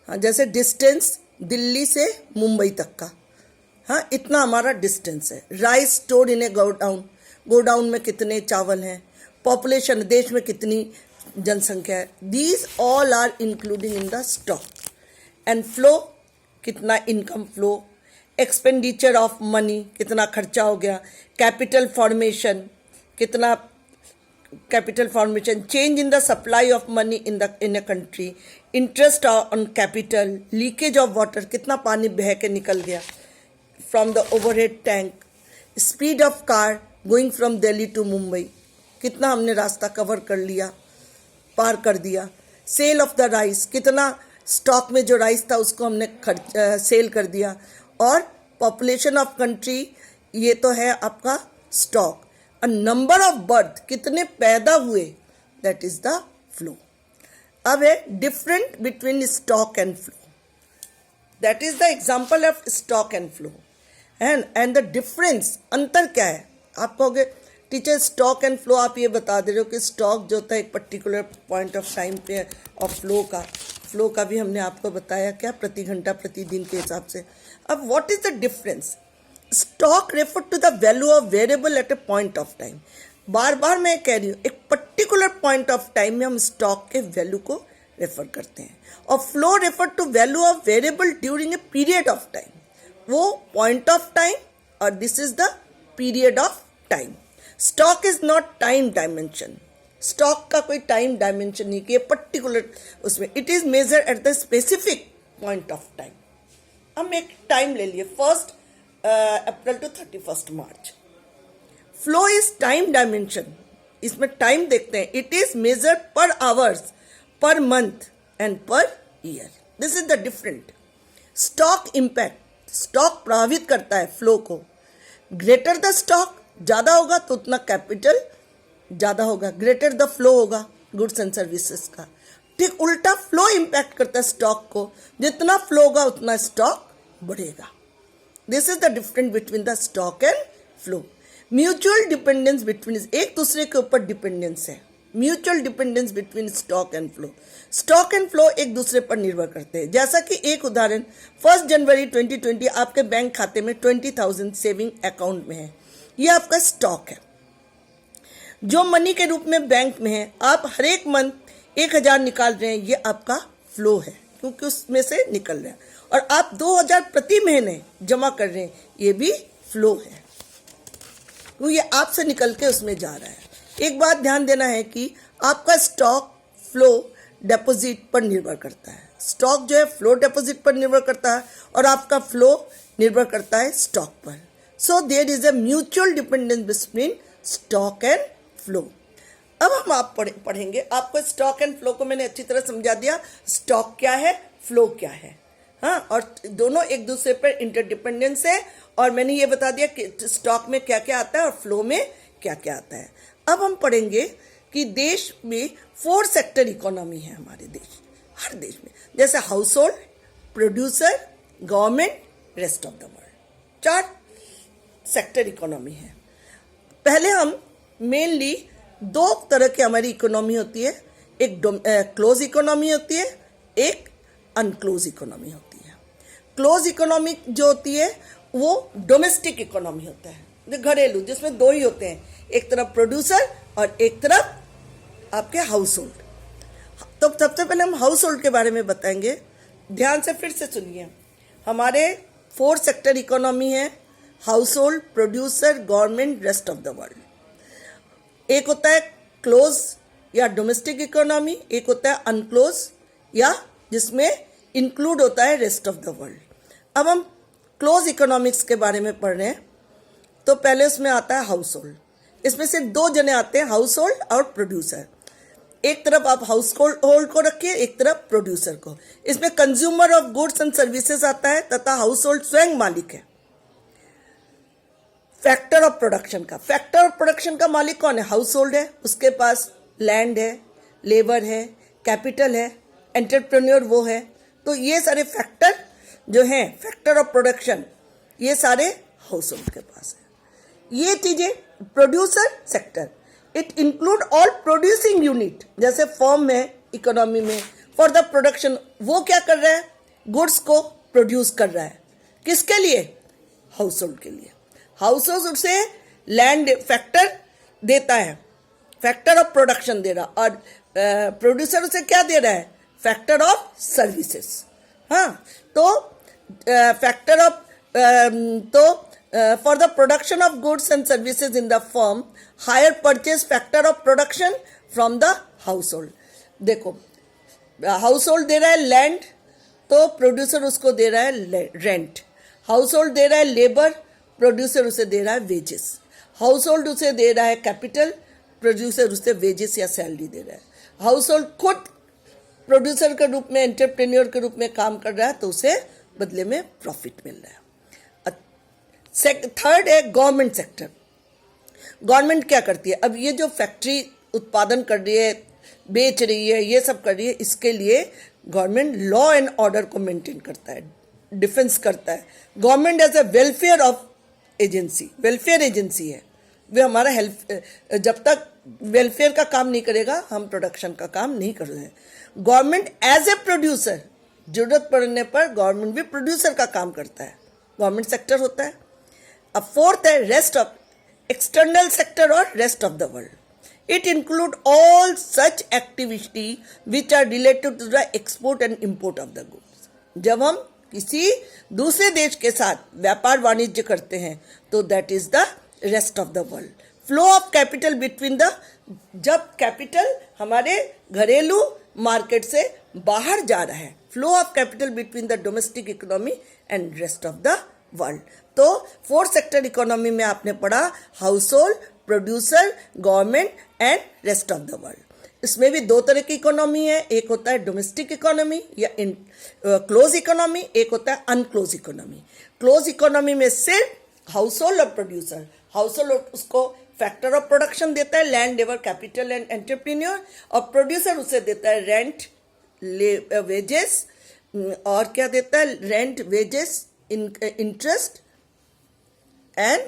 हाँ, जैसे डिस्टेंस दिल्ली से मुंबई तक का, हाँ इतना हमारा डिस्टेंस है। Rice store in A godown में कितने चावल हैं, पॉपुलेशन देश में कितनी जनसंख्या है, these all are including in the stock. And flow, कितना income flow, expenditure of money, कितना खर्चा हो गया, कैपिटल फॉर्मेशन, कितना capital formation, change in the supply of money in a country, interest on capital, leakage of water, कितना पानी बह के निकल गया from the overhead tank, speed of car going from Delhi to Mumbai, कितना हमने रास्ता कवर कर लिया, पार कर दिया, सेल ऑफ द राइस, कितना स्टॉक में जो राइस था उसको हमने सेल कर दिया, और पॉपुलेशन ऑफ कंट्री, ये तो है आपका स्टॉक, नंबर ऑफ बर्थ, कितने पैदा हुए, दैट इज द फ्लो। अब है different between stock and flow, that is the example of stock and flow. And the difference, अंतर क्या है? आप कहोगे टीचर स्टॉक एंड फ्लो आप ये बता दे रहे हो कि स्टॉक जो होता है एक पर्टिकुलर पॉइंट ऑफ टाइम पे, और फ्लो का भी हमने आपको बताया क्या, प्रति घंटा प्रतिदिन के हिसाब से। अब what is the difference? Stock refer to the value of variable at a point of time. बार बार मैं कह रही हूँ, एक पर्टिकुलर पॉइंट ऑफ टाइम में हम स्टॉक के वैल्यू को रेफर करते हैं, और flow refer to value of variable during a period of time. वो पॉइंट ऑफ टाइम और this is the period of time. Stock is not time dimension, stock का कोई टाइम डायमेंशन नहीं कि ये पर्टिकुलर उसमें, it is measure at the specific point of time. हम एक टाइम ले लिए 1 April to 31 March. Flow is time dimension, इसमें टाइम देखते हैं, it is major per hours, per month and per year, this is the different. Stock impact, stock प्रभावित करता है फ्लो को। ग्रेटर द स्टॉक, ज़्यादा होगा तो उतना कैपिटल ज़्यादा होगा, ग्रेटर द फ्लो होगा गुड्स एंड सर्विसेज का। ठीक उल्टा फ्लो इम्पैक्ट करता है स्टॉक को, जितना फ्लो होगा उतना स्टॉक बढ़ेगा। This is the difference between the stock and flow. Mutual dependence between, एक दूसरे के ऊपर डिपेंडेंस है, mutual dependence between stock and flow. Stock and flow एक दूसरे पर निर्भर करते हैं। जैसा कि एक उदाहरण, 1 जनवरी 2020 आपके बैंक खाते में 20,000 सेविंग अकाउंट में है, ये आपका स्टॉक है जो मनी के रूप में बैंक में है। आप हर एक मंथ 1,000 निकाल रहे हैं, ये आपका फ्लो है क्योंकि उसमें से निकल रहा है, और आप 2,000 प्रति महीने जमा कर रहे हैं, ये भी फ्लो है क्योंकि ये आपसे निकल के उसमें जा रहा है। एक बात ध्यान देना है कि आपका स्टॉक फ्लो डिपॉजिट पर निर्भर करता है। स्टॉक जो है फ्लो डिपॉजिट पर निर्भर करता है और आपका फ्लो निर्भर करता है स्टॉक पर। So there is a mutual dependence between stock and flow. अब हम आप पढ़ेंगे, आपको स्टॉक एंड फ्लो को मैंने अच्छी तरह समझा दिया, स्टॉक क्या है, फ्लो क्या है, हाँ, और दोनों एक दूसरे पर इंटरडिपेंडेंस है, और मैंने ये बता दिया कि स्टॉक में क्या क्या आता है और फ्लो में क्या क्या आता है। अब हम पढ़ेंगे कि देश में 4 सेक्टर इकोनॉमी है हमारे देश, हर देश में, जैसे house hold, producer, government, rest of the world, 4 sector economy है। पहले हम मेनली 2 तरह की हमारी इकोनॉमी होती है, एक क्लोज इकोनॉमी होती है, एक अनक्लोज इकोनॉमी होती है। क्लोज इकोनॉमी जो होती है वो डोमेस्टिक इकोनॉमी होता है, जो घरेलू, जिसमें 2 ही होते हैं, एक तरफ प्रोड्यूसर और एक तरफ आपके हाउस होल्ड। तो सबसे पहले हम हाउस होल्ड के बारे में बताएंगे, ध्यान से फिर से सुनिए। हमारे 4 सेक्टर इकोनॉमी है, house hold, producer, government, rest of the world. एक होता है क्लोज या डोमेस्टिक इकोनॉमी, एक होता है अनक्लोज या जिसमें इंक्लूड होता है रेस्ट ऑफ द वर्ल्ड। अब हम क्लोज इकोनॉमिक्स के बारे में पढ़ रहे हैं, तो पहले उसमें आता है हाउस होल्ड। इसमें सिर्फ 2 जने आते हैं, हाउस होल्ड और प्रोड्यूसर। एक तरफ आप हाउस होल्ड को रखिए, एक तरफ प्रोड्यूसर को। इसमें consumer of goods and services आता है तथा हाउस होल्ड स्वयं मालिक है। फैक्टर ऑफ प्रोडक्शन का मालिक कौन है? हाउस होल्ड है, उसके पास लैंड है, लेबर है, कैपिटल है, एंटरप्रेन्योर वो है। तो ये सारे फैक्टर जो हैं, फैक्टर ऑफ प्रोडक्शन, ये सारे हाउस होल्ड के पास है। ये चीजें producer sector, it include all producing unit, जैसे फर्म है इकोनॉमी में, फॉर द प्रोडक्शन, वो क्या कर रहा है? गुड्स को प्रोड्यूस कर रहा है, किसके लिए? हाउस होल्ड के लिए। हाउस होल्ड उसे लैंड फैक्टर देता है, फैक्टर ऑफ प्रोडक्शन दे रहा, और प्रोड्यूसर उसे क्या दे रहा है? Factor of services. हाँ, तो factor of for the production of goods and services in the firm, hire purchase factor of production from the house hold. देखो, हाउस होल्ड दे रहा है लैंड, तो प्रोड्यूसर उसको दे रहा है रेंट। हाउस होल्ड दे रहा है लेबर, प्रोड्यूसर उसे दे रहा है वेजेस। हाउस होल्ड उसे दे रहा है कैपिटल, प्रोड्यूसर उसे वेजेस या सैलरी दे रहा है। हाउस होल्ड खुद प्रोड्यूसर के रूप में, एंटरप्रेन्योर के रूप में काम कर रहा है, तो उसे बदले में प्रॉफिट मिल रहा है। थर्ड है गवर्नमेंट सेक्टर। गवर्नमेंट क्या करती है? अब ये जो फैक्ट्री उत्पादन कर रही है, बेच रही है, ये सब कर रही है, इसके लिए गवर्नमेंट लॉ एंड ऑर्डर को मेंटेन करता है, डिफेंस करता है। Government as a welfare of agency, welfare agency है, वे हमारा हेल्प, जब तक वेलफेयर का काम नहीं करेगा हम प्रोडक्शन का काम नहीं कर रहे हैं। गवर्नमेंट एज ए प्रोड्यूसर, जरूरत पड़ने पर गवर्नमेंट भी प्रोड्यूसर का काम करता है, गवर्नमेंट सेक्टर होता है। अब फोर्थ है रेस्ट ऑफ एक्सटर्नल सेक्टर और rest of the world. It include all such activity which are related to the export and import of the goods. जब हम किसी दूसरे देश के साथ व्यापार वाणिज्य करते हैं तो that is the rest of the world. Flow of capital between the, जब कैपिटल हमारे घरेलू मार्केट से बाहर जा रहा है, flow of capital between the domestic economy and rest of the world. तो फोर्थ सेक्टर इकोनॉमी में आपने पढ़ा house hold, producer, government and rest of the world. इसमें भी दो तरह की इकोनॉमी है, एक होता है डोमेस्टिक इकोनॉमी या क्लोज इकोनॉमी, एक होता है अनक्लोज इकोनॉमी। क्लोज इकोनॉमी में सिर्फ हाउस होल्ड और प्रोड्यूसर, हाउस होल्ड उसको फैक्टर ऑफ प्रोडक्शन देता है, land, labour, capital and entrepreneur, और प्रोड्यूसर उसे देता है रेंट, वेजेस, और क्या देता है? Rent, wages, interest and